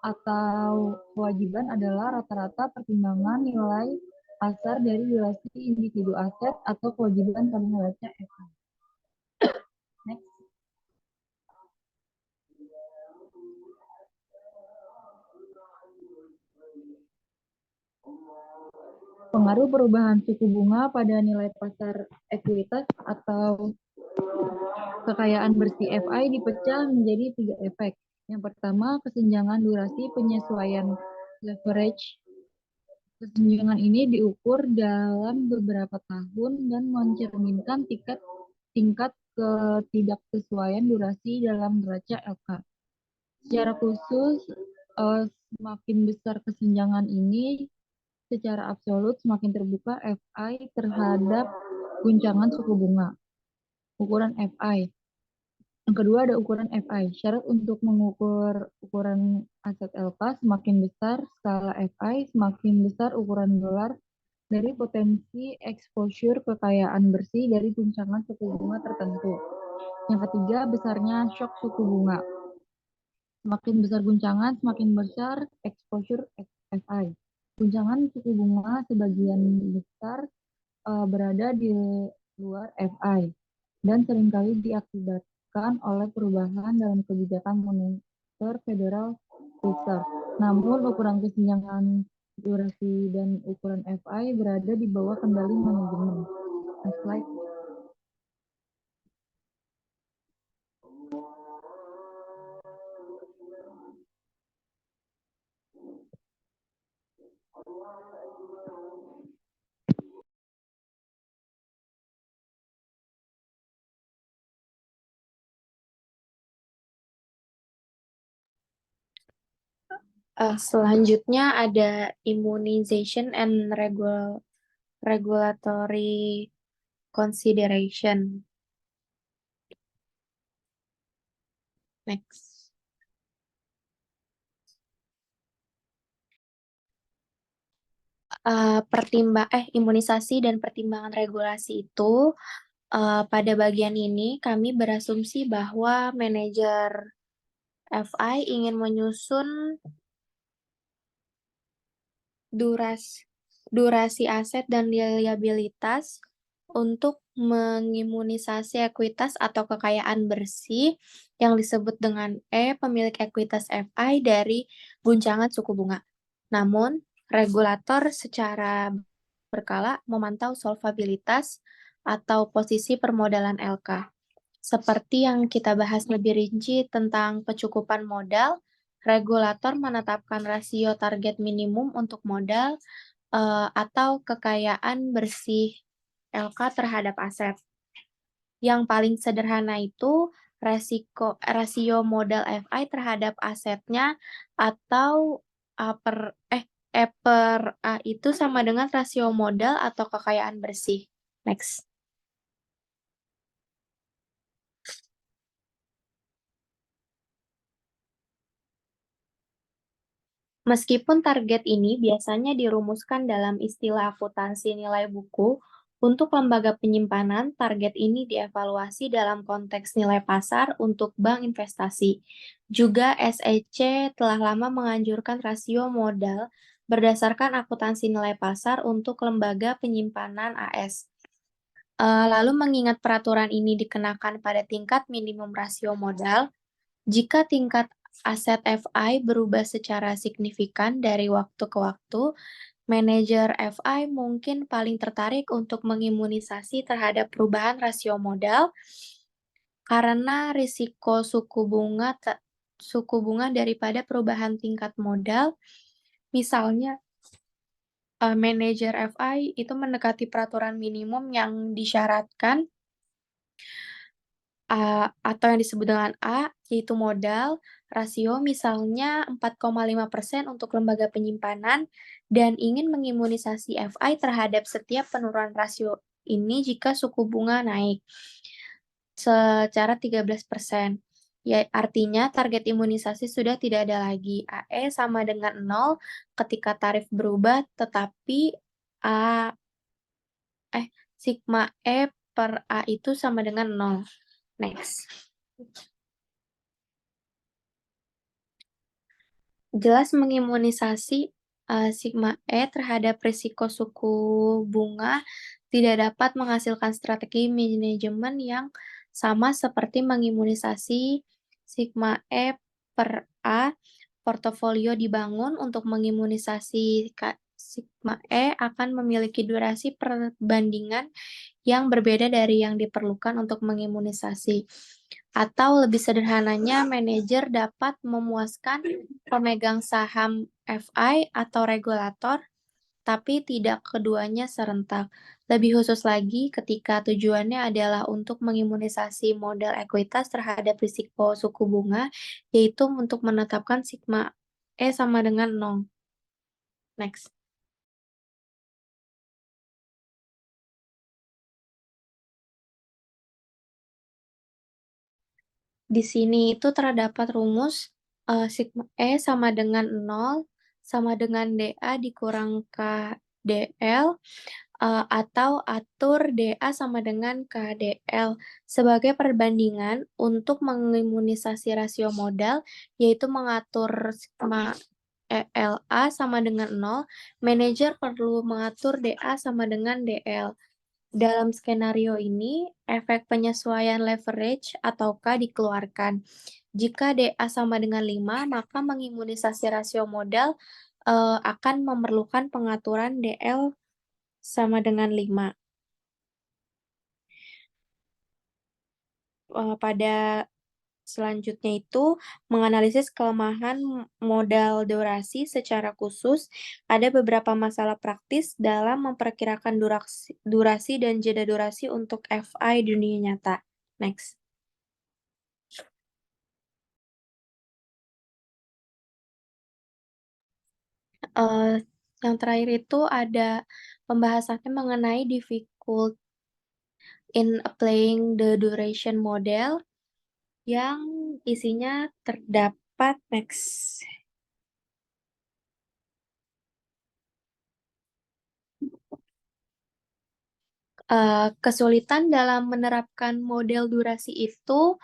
atau kewajiban adalah rata-rata pertimbangan nilai pasar dari durasi individu aset atau kewajiban pada neraca FI. Next. Pengaruh perubahan suku bunga pada nilai pasar ekuitas atau kekayaan bersih FI dipecah menjadi 3 efek. Yang pertama, kesenjangan durasi penyesuaian leverage. Kesenjangan ini diukur dalam beberapa tahun dan mencerminkan tingkat ketidaksesuaian durasi dalam neraca LK. Secara khusus, semakin besar kesenjangan ini, secara absolut semakin terbuka FI terhadap guncangan suku bunga. Ukuran FI. Yang kedua ada ukuran FI. Syarat untuk mengukur ukuran aset LK, semakin besar skala FI, semakin besar ukuran dolar dari potensi exposure kekayaan bersih dari guncangan suku bunga tertentu. Yang ketiga, besarnya shock suku bunga. Semakin besar guncangan, semakin besar exposure FI. Guncangan suku bunga sebagian besar berada di luar FI dan seringkali diakibatkan oleh perubahan dalam kebijakan moneter Federal Reserve. Namun ukuran kesenjangan durasi dan ukuran FI berada di bawah kendali manajemen. Next slide. Selanjutnya ada immunization and regulatory consideration. Next. Imunisasi dan pertimbangan regulasi itu pada bagian ini kami berasumsi bahwa manajer FI ingin menyusun durasi aset dan liabilitas untuk mengimunisasi ekuitas atau kekayaan bersih yang disebut dengan pemilik ekuitas FI dari guncangan suku bunga. Namun, regulator secara berkala memantau solvabilitas atau posisi permodalan LK. Seperti yang kita bahas lebih rinci tentang kecukupan modal, regulator menetapkan rasio target minimum untuk modal atau kekayaan bersih LK terhadap aset. Yang paling sederhana itu rasio modal FI terhadap asetnya atau A per A itu sama dengan rasio modal atau kekayaan bersih. Next. Meskipun target ini biasanya dirumuskan dalam istilah akuntansi nilai buku, untuk lembaga penyimpanan, target ini dievaluasi dalam konteks nilai pasar untuk bank investasi. Juga SEC telah lama menganjurkan rasio modal berdasarkan akuntansi nilai pasar untuk lembaga penyimpanan AS. Lalu mengingat peraturan ini dikenakan pada tingkat minimum rasio modal, jika tingkat aset FI berubah secara signifikan dari waktu ke waktu, manajer FI mungkin paling tertarik untuk mengimunisasi terhadap perubahan rasio modal karena risiko suku bunga daripada perubahan tingkat modal. Misalnya, manajer FI itu mendekati peraturan minimum yang disyaratkan atau yang disebut dengan A, yaitu modal, rasio misalnya 4,5% untuk lembaga penyimpanan, dan ingin mengimunisasi FI terhadap setiap penurunan rasio ini jika suku bunga naik secara 13%. Ya, artinya target imunisasi sudah tidak ada lagi. AE sama dengan 0 ketika tarif berubah, tetapi sigma E per A itu sama dengan 0. Next. Jelas mengimunisasi sigma E terhadap risiko suku bunga tidak dapat menghasilkan strategi manajemen yang sama seperti mengimunisasi sigma E per A. Portofolio dibangun untuk mengimunisasi sigma E akan memiliki durasi perbandingan yang berbeda dari yang diperlukan untuk mengimunisasi. Atau lebih sederhananya, manajer dapat memuaskan pemegang saham FI atau regulator, tapi tidak keduanya serentak. Lebih khusus lagi, ketika tujuannya adalah untuk mengimunisasi modal ekuitas terhadap risiko suku bunga, yaitu untuk menetapkan sigma E sama dengan 0. Next. Di sini itu terdapat rumus sigma E sama dengan 0 sama dengan DA dikurang KDL atau atur DA sama dengan KDL sebagai perbandingan untuk mengimunisasi rasio modal, yaitu mengatur sigma ELA sama dengan 0, manajer perlu mengatur DA sama dengan DL. Dalam skenario ini, efek penyesuaian leverage atau K dikeluarkan. Jika DA sama dengan 5, maka mengimunisasi rasio modal akan memerlukan pengaturan DL sama dengan 5. Pada selanjutnya itu, menganalisis kelemahan modal durasi secara khusus, ada beberapa masalah praktis dalam memperkirakan durasi dan jeda durasi untuk FI di dunia nyata. Next. Yang terakhir itu ada pembahasannya mengenai difficult in applying the duration model yang isinya terdapat next. Kesulitan dalam menerapkan model durasi itu,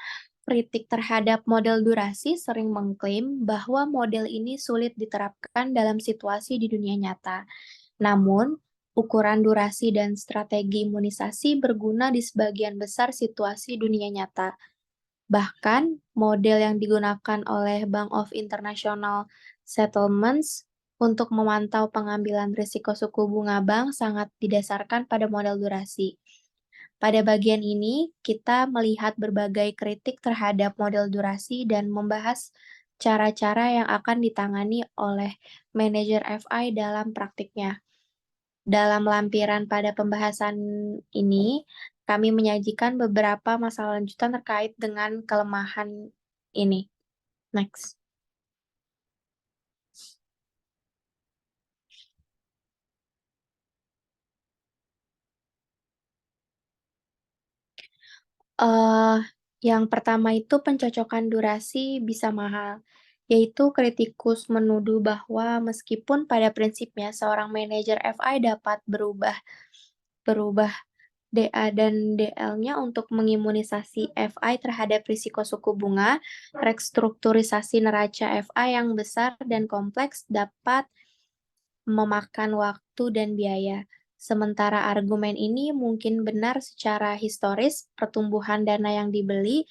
kritik terhadap model durasi sering mengklaim bahwa model ini sulit diterapkan dalam situasi di dunia nyata. Namun, ukuran durasi dan strategi imunisasi berguna di sebagian besar situasi dunia nyata. Bahkan, model yang digunakan oleh Bank of International Settlements untuk memantau pengambilan risiko suku bunga bank sangat didasarkan pada model durasi. Pada bagian ini, kita melihat berbagai kritik terhadap model durasi dan membahas cara-cara yang akan ditangani oleh manajer FI dalam praktiknya. Dalam lampiran pada pembahasan ini, kami menyajikan beberapa masalah lanjutan terkait dengan kelemahan ini. Next. Yang pertama itu pencocokan durasi bisa mahal, yaitu kritikus menuduh bahwa meskipun pada prinsipnya seorang manajer FI dapat berubah DA dan DL-nya untuk mengimunisasi FI terhadap risiko suku bunga, restrukturisasi neraca FI yang besar dan kompleks dapat memakan waktu dan biaya. Sementara argumen ini mungkin benar secara historis, pertumbuhan dana yang dibeli,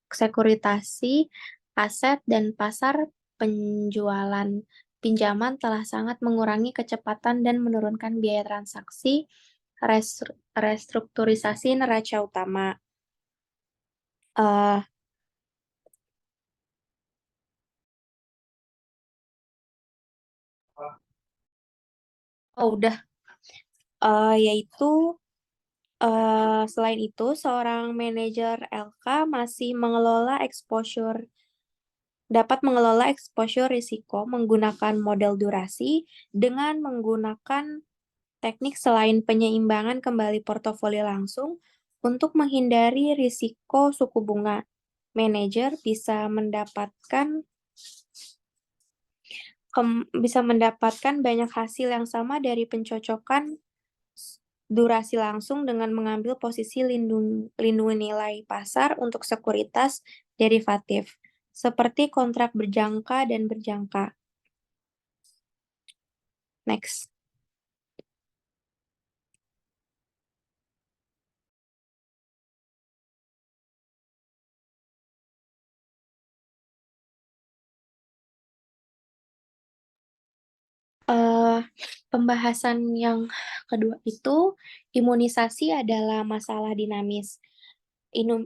sekuritasi aset, dan pasar penjualan pinjaman telah sangat mengurangi kecepatan dan menurunkan biaya transaksi restrukturisasi neraca utama. Udah. Yaitu selain itu, seorang manajer LK masih dapat mengelola exposure risiko menggunakan model durasi dengan menggunakan teknik selain penyeimbangan kembali portofolio langsung untuk menghindari risiko suku bunga. Manajer bisa mendapatkan banyak hasil yang sama dari pencocokan durasi langsung dengan mengambil posisi lindungi nilai pasar untuk sekuritas derivatif, seperti kontrak berjangka dan berjangka. Next. Pembahasan yang kedua itu, imunisasi adalah masalah dinamis.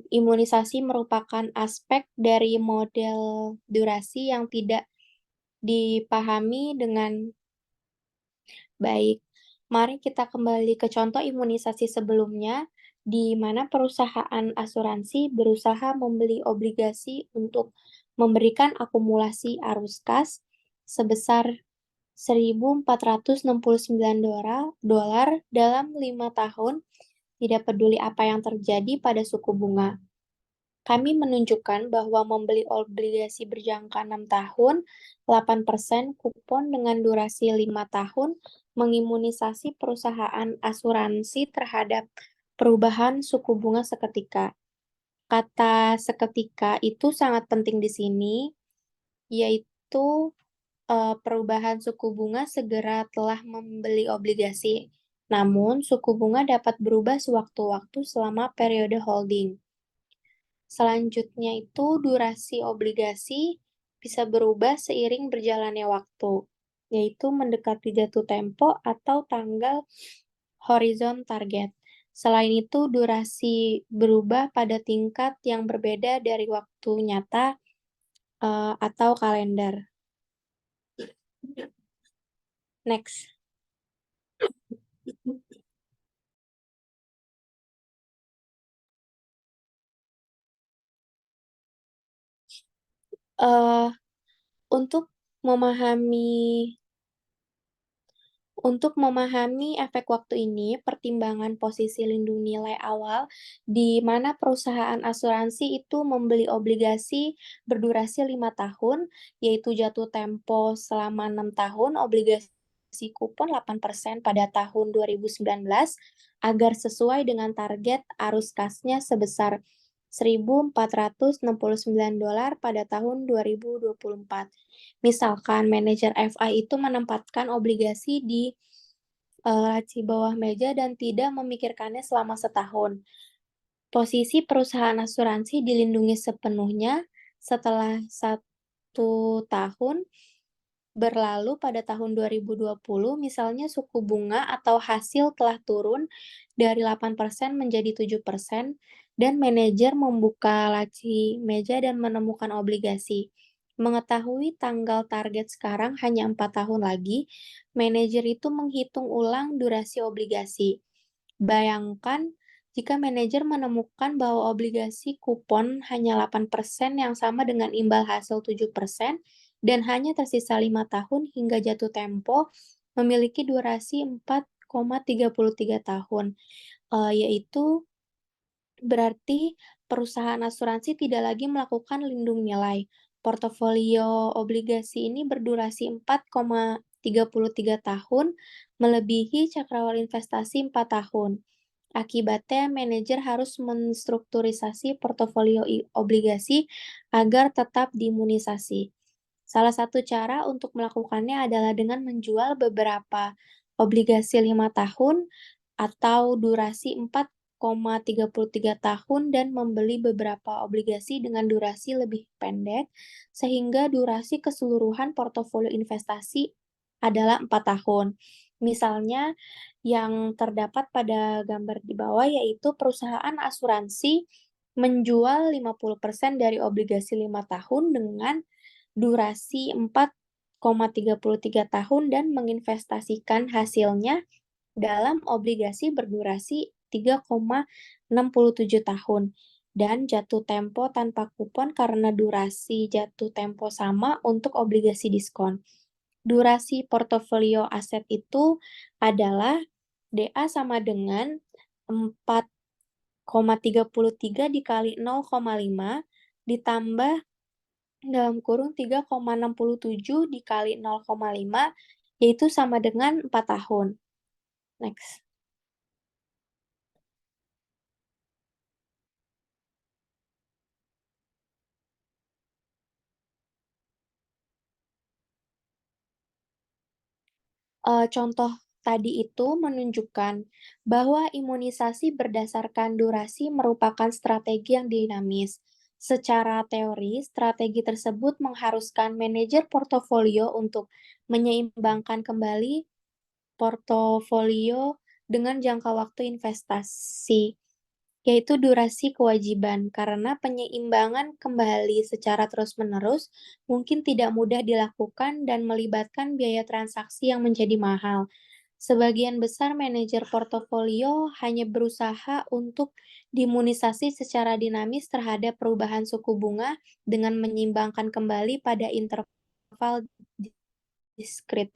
Imunisasi merupakan aspek dari model durasi yang tidak dipahami dengan baik. Mari kita kembali ke contoh imunisasi sebelumnya, di mana perusahaan asuransi berusaha membeli obligasi untuk memberikan akumulasi arus kas sebesar $1.469 dalam 5 tahun, tidak peduli apa yang terjadi pada suku bunga. Kami menunjukkan bahwa membeli obligasi berjangka 6 tahun, 8% kupon dengan durasi 5 tahun, mengimunisasi perusahaan asuransi terhadap perubahan suku bunga seketika. Kata seketika itu sangat penting di sini, yaitu perubahan suku bunga segera telah membeli obligasi. Namun, suku bunga dapat berubah sewaktu-waktu selama periode holding. Selanjutnya itu durasi obligasi bisa berubah seiring berjalannya waktu, yaitu mendekati jatuh tempo atau tanggal horizon target. Selain itu, durasi berubah pada tingkat yang berbeda dari waktu nyata atau kalender. Next. Untuk memahami efek waktu ini, pertimbangan posisi lindung nilai awal di mana perusahaan asuransi itu membeli obligasi berdurasi 5 tahun, yaitu jatuh tempo selama 6 tahun, obligasi kupon 8% pada tahun 2019, agar sesuai dengan target arus kasnya sebesar $1.469 pada tahun 2024. Misalkan manajer FI itu menempatkan obligasi di laci bawah meja dan tidak memikirkannya selama setahun. Posisi perusahaan asuransi dilindungi sepenuhnya setelah 1 tahun berlalu pada tahun 2020, misalnya suku bunga atau hasil telah turun dari 8% menjadi 7%, dan manajer membuka laci meja dan menemukan obligasi. Mengetahui tanggal target sekarang hanya 4 tahun lagi, manajer itu menghitung ulang durasi obligasi. Bayangkan jika manajer menemukan bahwa obligasi kupon hanya 8% yang sama dengan imbal hasil 7% dan hanya tersisa 5 tahun hingga jatuh tempo memiliki durasi 4,33 tahun, yaitu berarti perusahaan asuransi tidak lagi melakukan lindung nilai. Portofolio obligasi ini berdurasi 4,33 tahun, melebihi cakrawala investasi 4 tahun. Akibatnya, manajer harus menstrukturisasi portofolio obligasi agar tetap diimunisasi. Salah satu cara untuk melakukannya adalah dengan menjual beberapa obligasi 5 tahun atau durasi 4,33 tahun dan membeli beberapa obligasi dengan durasi lebih pendek, sehingga durasi keseluruhan portofolio investasi adalah 4 tahun. Misalnya, yang terdapat pada gambar di bawah yaitu perusahaan asuransi menjual 50% dari obligasi 5 tahun dengan durasi 4,33 tahun dan menginvestasikan hasilnya dalam obligasi berdurasi 3,67 tahun dan jatuh tempo tanpa kupon karena durasi jatuh tempo sama untuk obligasi diskon. Durasi portofolio aset itu adalah DA sama dengan 4,33 dikali 0,5 ditambah dalam kurung 3,67 dikali 0,5 yaitu sama dengan 4 tahun. Next. Contoh tadi itu menunjukkan bahwa imunisasi berdasarkan durasi merupakan strategi yang dinamis. Secara teori, strategi tersebut mengharuskan manajer portofolio untuk menyeimbangkan kembali portofolio dengan jangka waktu investasi, yaitu durasi kewajiban, karena penyeimbangan kembali secara terus-menerus mungkin tidak mudah dilakukan dan melibatkan biaya transaksi yang menjadi mahal. Sebagian besar manajer portofolio hanya berusaha untuk diimunisasi secara dinamis terhadap perubahan suku bunga dengan menyeimbangkan kembali pada interval diskrit,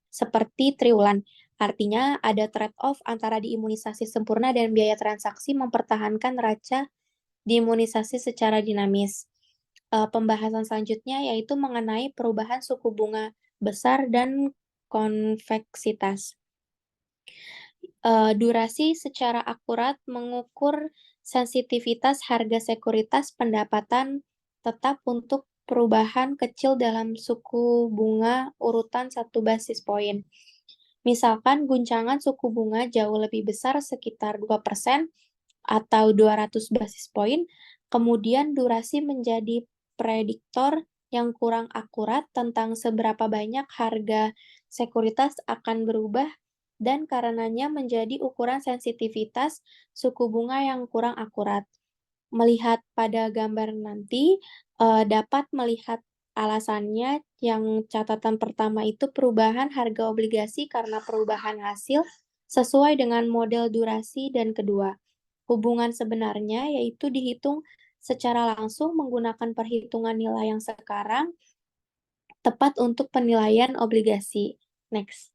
seperti triwulan. Artinya, ada trade-off antara diimunisasi sempurna dan biaya transaksi mempertahankan neraca diimunisasi secara dinamis. Pembahasan selanjutnya yaitu mengenai perubahan suku bunga besar dan konveksitas. Durasi secara akurat mengukur sensitivitas harga sekuritas pendapatan tetap untuk perubahan kecil dalam suku bunga urutan 1 basis poin. Misalkan guncangan suku bunga jauh lebih besar sekitar 2% atau 200 basis poin, kemudian durasi menjadi prediktor yang kurang akurat tentang seberapa banyak harga sekuritas akan berubah dan karenanya menjadi ukuran sensitivitas suku bunga yang kurang akurat. Melihat pada gambar nanti, dapat melihat alasannya. Yang catatan pertama itu perubahan harga obligasi karena perubahan hasil sesuai dengan model durasi, dan kedua, hubungan sebenarnya yaitu dihitung secara langsung menggunakan perhitungan nilai yang sekarang tepat untuk penilaian obligasi. Next.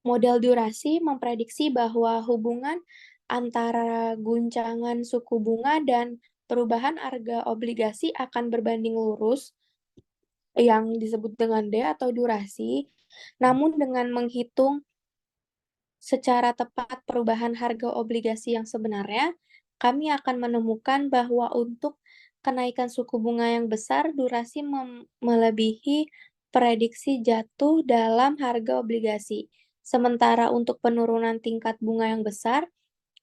Model durasi memprediksi bahwa hubungan antara guncangan suku bunga dan perubahan harga obligasi akan berbanding lurus, yang disebut dengan D atau durasi. Namun dengan menghitung secara tepat perubahan harga obligasi yang sebenarnya, kami akan menemukan bahwa untuk kenaikan suku bunga yang besar, durasi melebihi prediksi jatuh dalam harga obligasi. Sementara untuk penurunan tingkat bunga yang besar,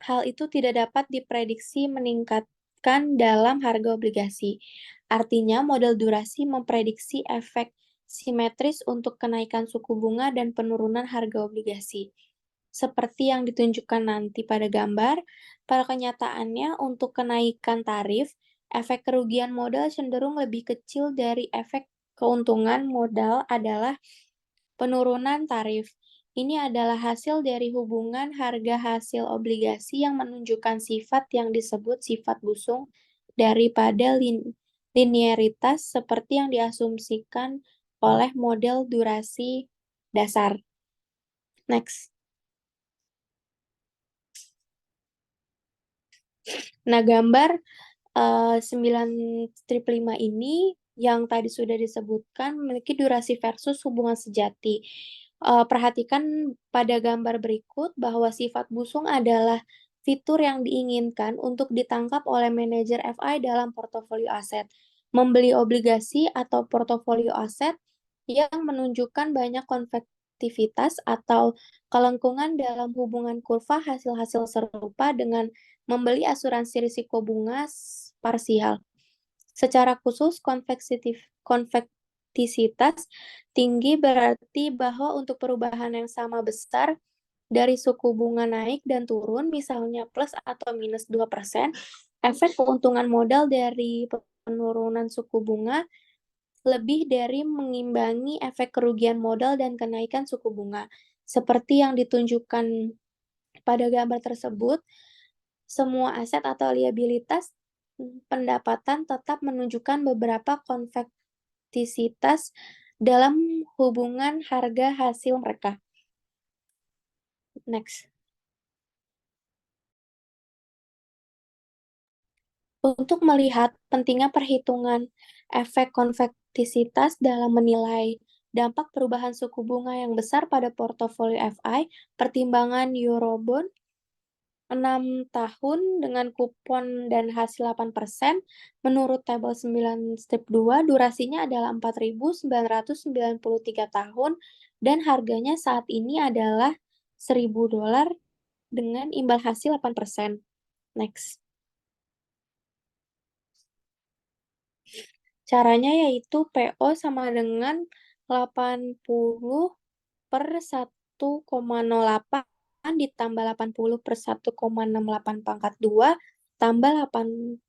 hal itu tidak dapat diprediksi meningkatkan dalam harga obligasi. Artinya, model durasi memprediksi efek simetris untuk kenaikan suku bunga dan penurunan harga obligasi. seperti yang ditunjukkan nanti pada gambar. Pada kenyataannya, untuk kenaikan tarif, efek kerugian modal cenderung lebih kecil dari efek keuntungan modal adalah penurunan tarif. Ini adalah hasil dari hubungan harga hasil obligasi yang menunjukkan sifat yang disebut sifat busung daripada linearitas seperti yang diasumsikan oleh model durasi dasar. Next. Nah, gambar 9/5 ini yang tadi sudah disebutkan memiliki durasi versus hubungan sejati. Perhatikan pada gambar berikut bahwa sifat busung adalah fitur yang diinginkan untuk ditangkap oleh manajer FI dalam portofolio aset. Membeli obligasi atau portofolio aset yang menunjukkan banyak konvektivitas atau kelengkungan dalam hubungan kurva hasil-hasil serupa dengan membeli asuransi risiko bunga parsial. Secara khusus, konvektisitas tinggi berarti bahwa untuk perubahan yang sama besar dari suku bunga naik dan turun, misalnya plus atau minus 2%, efek keuntungan modal dari penurunan suku bunga lebih dari mengimbangi efek kerugian modal dan kenaikan suku bunga. Seperti yang ditunjukkan pada gambar tersebut, semua aset atau liabilitas pendapatan tetap menunjukkan beberapa konvektisitas dalam hubungan harga hasil mereka. Next. Untuk melihat pentingnya perhitungan efek konvektisitas dalam menilai dampak perubahan suku bunga yang besar pada portofolio FI, pertimbangan Eurobond 6 tahun dengan kupon dan hasil 8%, menurut tabel 9/2, durasinya adalah 4.993 tahun, dan harganya saat ini adalah $1.000 dengan imbal hasil 8%. Next. Caranya yaitu PO sama dengan 80 per 1,08 ditambah 80 per 1,68 pangkat 2 tambah 80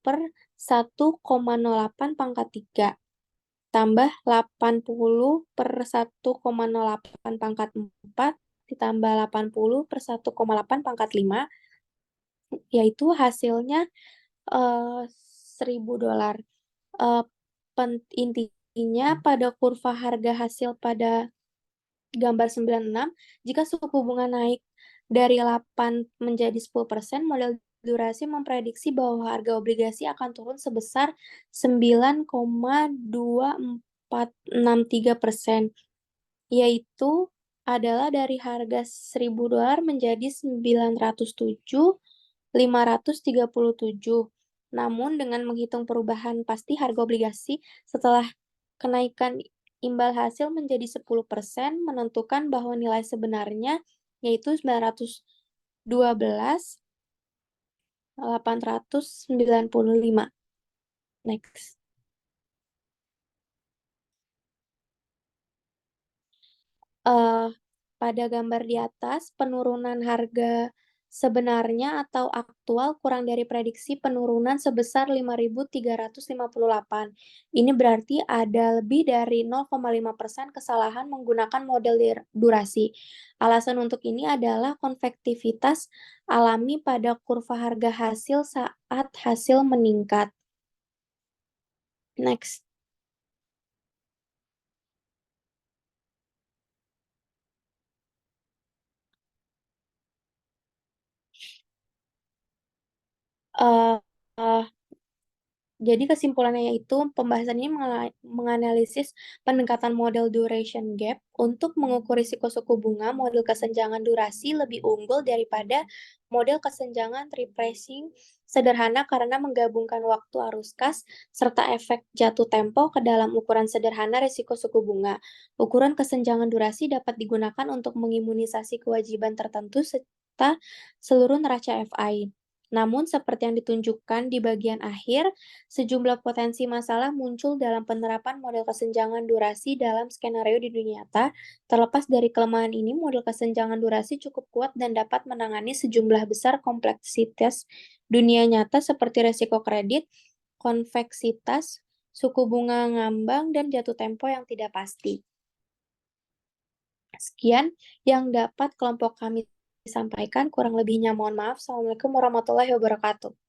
per 1,08 pangkat 3 tambah 80 per 1,08 pangkat 4 ditambah 80 per 1,8 pangkat 5, yaitu hasilnya $1.000. Intinya pada kurva harga hasil pada gambar 96, jika suku bunga naik dari 8 menjadi 10%, model durasi memprediksi bahwa harga obligasi akan turun sebesar 9,2463%, yaitu adalah dari harga $1.000 menjadi 907.537. Namun dengan menghitung perubahan pasti harga obligasi setelah kenaikan imbal hasil menjadi 10%, menentukan bahwa nilai sebenarnya yaitu 912.895. Next. Pada gambar di atas, penurunan harga sebenarnya atau aktual kurang dari prediksi penurunan sebesar 5.358. Ini berarti ada lebih dari 0,5% kesalahan menggunakan model durasi. Alasan untuk ini adalah konvektivitas alami pada kurva harga hasil saat hasil meningkat. Next. Jadi kesimpulannya yaitu pembahasan ini menganalisis pendekatan model duration gap untuk mengukur risiko suku bunga. Model kesenjangan durasi lebih unggul daripada model kesenjangan repricing sederhana karena menggabungkan waktu arus kas serta efek jatuh tempo ke dalam ukuran sederhana risiko suku bunga. Ukuran kesenjangan durasi dapat digunakan untuk mengimunisasi kewajiban tertentu serta seluruh neraca FI. Namun, seperti yang ditunjukkan di bagian akhir, sejumlah potensi masalah muncul dalam penerapan model kesenjangan durasi dalam skenario di dunia nyata. Terlepas dari kelemahan ini, model kesenjangan durasi cukup kuat dan dapat menangani sejumlah besar kompleksitas dunia nyata seperti resiko kredit, konveksitas, suku bunga ngambang, dan jatuh tempo yang tidak pasti. Sekian yang dapat kelompok kami sampaikan. Kurang lebihnya mohon maaf. Assalamualaikum warahmatullahi wabarakatuh.